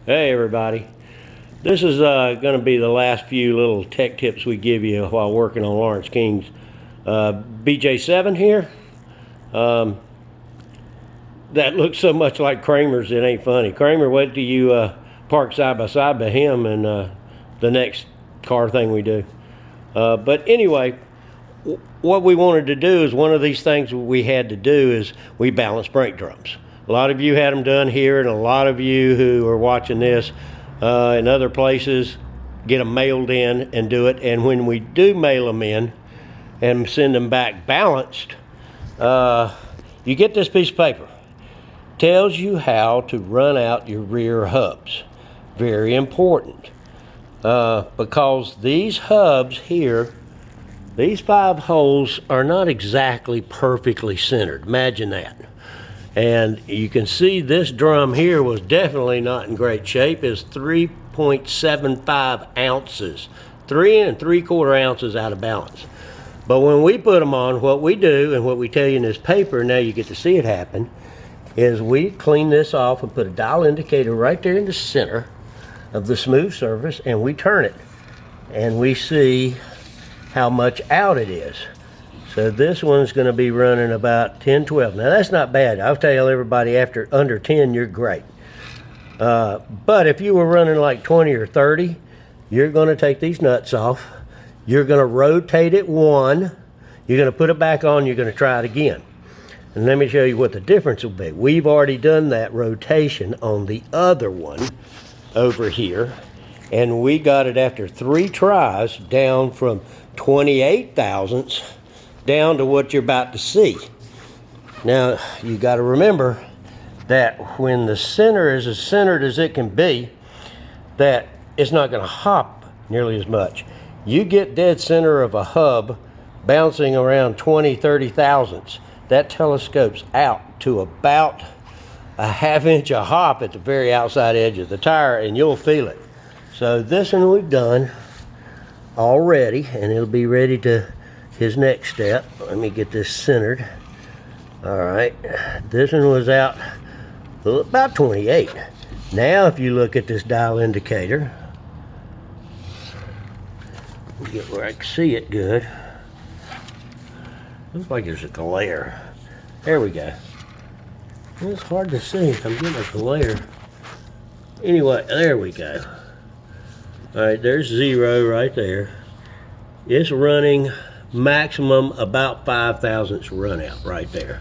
Hey everybody, this is going to be the last few little tech tips we give you while working on Lawrence King's BJ7 here. That looks so much like Kramer's it ain't funny. Kramer, wait till you park side by side by him and the next car thing we do. But anyway, what we wanted to do is one of these things we had to do is we balance brake drums. A lot of you had them done here, and a lot of you who are watching this in other places get them mailed in and do it. And when we do mail them in and send them back balanced, you get this piece of paper. Tells you how to run out your rear hubs. Very important, because these hubs here, these 5 holes are not exactly perfectly centered. Imagine that. And you can see this drum here was definitely not in great shape. It's 3.75 ounces, 3 3/4 ounces out of balance. But when we put them on, what we do and what we tell you in this paper, now you get to see it happen, is we clean this off and put a dial indicator right there in the center of the smooth surface, and we turn it and we see how much out it is. So this one's going to be running about 10, 12. Now that's not bad. I'll tell everybody after under 10, you're great. But if you were running like 20 or 30, you're going to take these nuts off. You're going to rotate it one. You're going to put it back on. You're going to try it again. And let me show you what the difference will be. We've already done that rotation on the other one over here. And we got it after 3 tries down from 28 thousandths down to what you're about to see. Now, you got to remember that when the center is as centered as it can be, that it's not going to hop nearly as much. You get dead center of a hub bouncing around 20, 30 thousandths. That telescopes out to about a 1/2 inch of hop at the very outside edge of the tire, and you'll feel it. So this one we've done already, and it'll be ready to his next step. Let me get this centered. All right, this one was out about 28. Now if you look at this dial indicator, get where I can see it good. Looks like there's a glare. There we go. It's hard to see. I'm getting a glare. Anyway, there we go. All right, there's 0 right there. It's running maximum about 5 thousandths run out right there.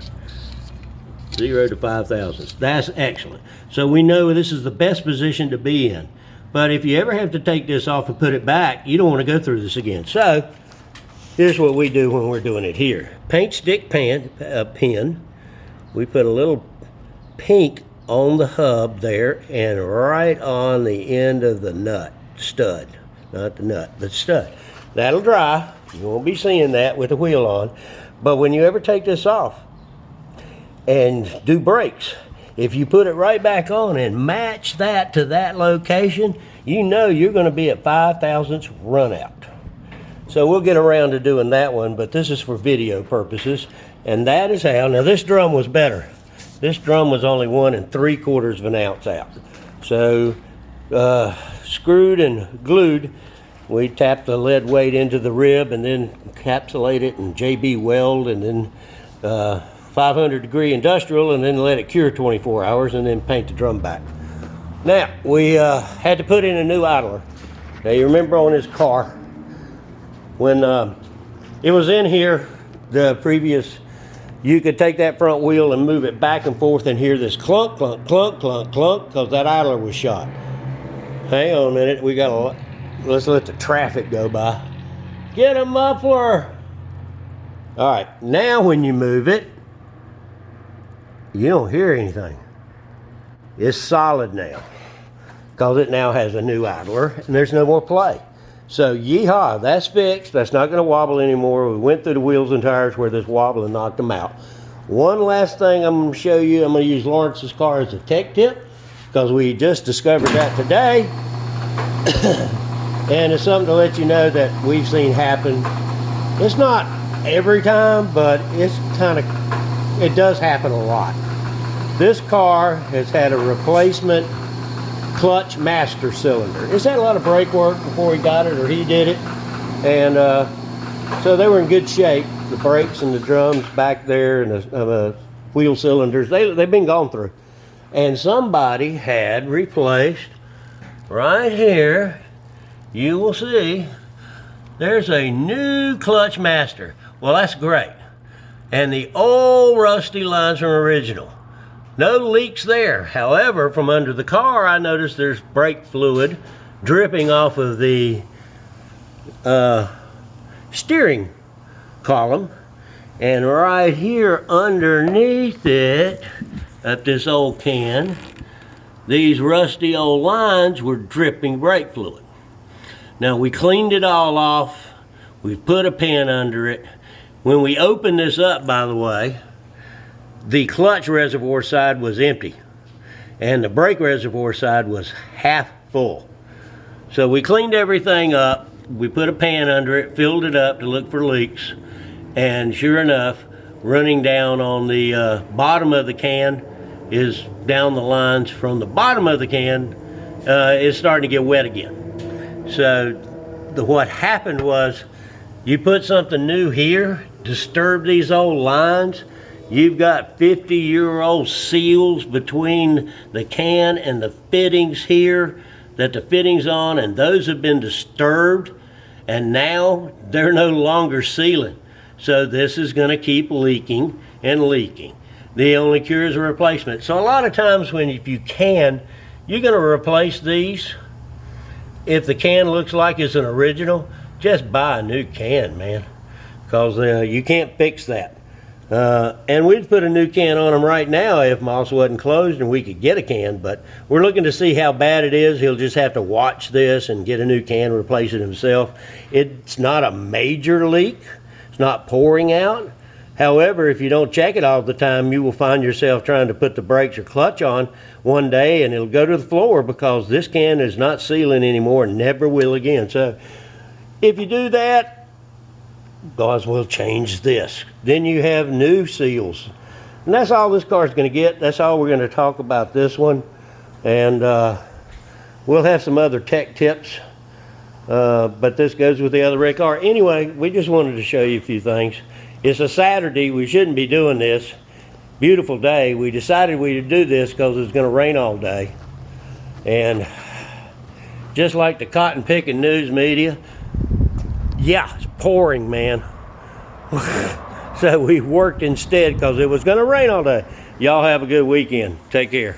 0 to 5 thousandths. That's excellent. So we know this is the best position to be in. But if you ever have to take this off and put it back, you don't want to go through this again. So here's what we do when we're doing it here. Paint stick pen. We put a little pink on the hub there and right on the end of the nut. Stud. Not the nut, but stud. That'll dry. You won't be seeing that with the wheel on. But when you ever take this off and do brakes, if you put it right back on and match that to that location, you know you're going to be at 5 thousandths run out. So we'll get around to doing that one, but this is for video purposes. And that is how. Now this drum was better. This drum was only 1 3/4 of an ounce out. So screwed and glued, we tap the lead weight into the rib and then encapsulate it in JB weld and then 500-degree industrial, and then let it cure 24 hours and then paint the drum back. Now, we had to put in a new idler. Now, you remember on his car, when it was in here, the previous, you could take that front wheel and move it back and forth and hear this clunk, clunk, clunk, clunk, clunk, because that idler was shot. Hang on a minute, we got a, let's let the traffic go by. Get a muffler. All right, now when you move it, you don't hear anything. It's solid now, because it now has a new idler and there's no more play. So yeehaw, that's fixed. That's not going to wobble anymore. We went through the wheels and tires where this wobble and knocked them out. One last thing I'm going to show you. I'm going to use Lawrence's car as a tech tip, because we just discovered that today. And it's something to let you know that we've seen happen. It's not every time, but it's kind of, it does happen a lot. This car has had a replacement clutch master cylinder. It's had a lot of brake work before he got it, or he did it. And so they were in good shape. The brakes and the drums back there and the wheel cylinders, they've been gone through. And somebody had replaced, right here, you will see, there's a new clutch master. Well, that's great. And the old rusty lines from original. No leaks there. However, from under the car, I noticed there's brake fluid dripping off of the steering column. And right here underneath it, at this old can, these rusty old lines were dripping brake fluid. Now we cleaned it all off. We put a pin under it. When we opened this up, by the way, the clutch reservoir side was empty and the brake reservoir side was half full. So we cleaned everything up. We put a pan under it, filled it up to look for leaks, and sure enough, running down on the bottom of the can is down the lines from the bottom of the can is starting to get wet again. So what happened was, you put something new here, disturb these old lines, you've got 50-year-old seals between the can and the fittings here that the fittings on, and those have been disturbed, and now they're no longer sealing. So this is going to keep leaking and leaking. The only cure is a replacement. So a lot of times if you can, you're going to replace these. If the can looks like it's an original, just buy a new can, man, because you can't fix that. And we'd put a new can on them right now if Moss wasn't closed and we could get a can, but we're looking to see how bad it is. He'll just have to watch this and get a new can, replace it himself. It's not a major leak. It's not pouring out. However, if you don't check it all the time, you will find yourself trying to put the brakes or clutch on one day and it'll go to the floor because this can is not sealing anymore and never will again. So if you do that, guys, we'll change this. Then you have new seals. And that's all this car is going to get. That's all we're going to talk about this one. And we'll have some other tech tips. But this goes with the other red car. Anyway, we just wanted to show you a few things. It's a Saturday. We shouldn't be doing this. Beautiful day. We decided we'd do this because it's going to rain all day. And just like the cotton picking news media, yeah, it's pouring, man. So we worked instead because it was going to rain all day. Y'all have a good weekend. Take care.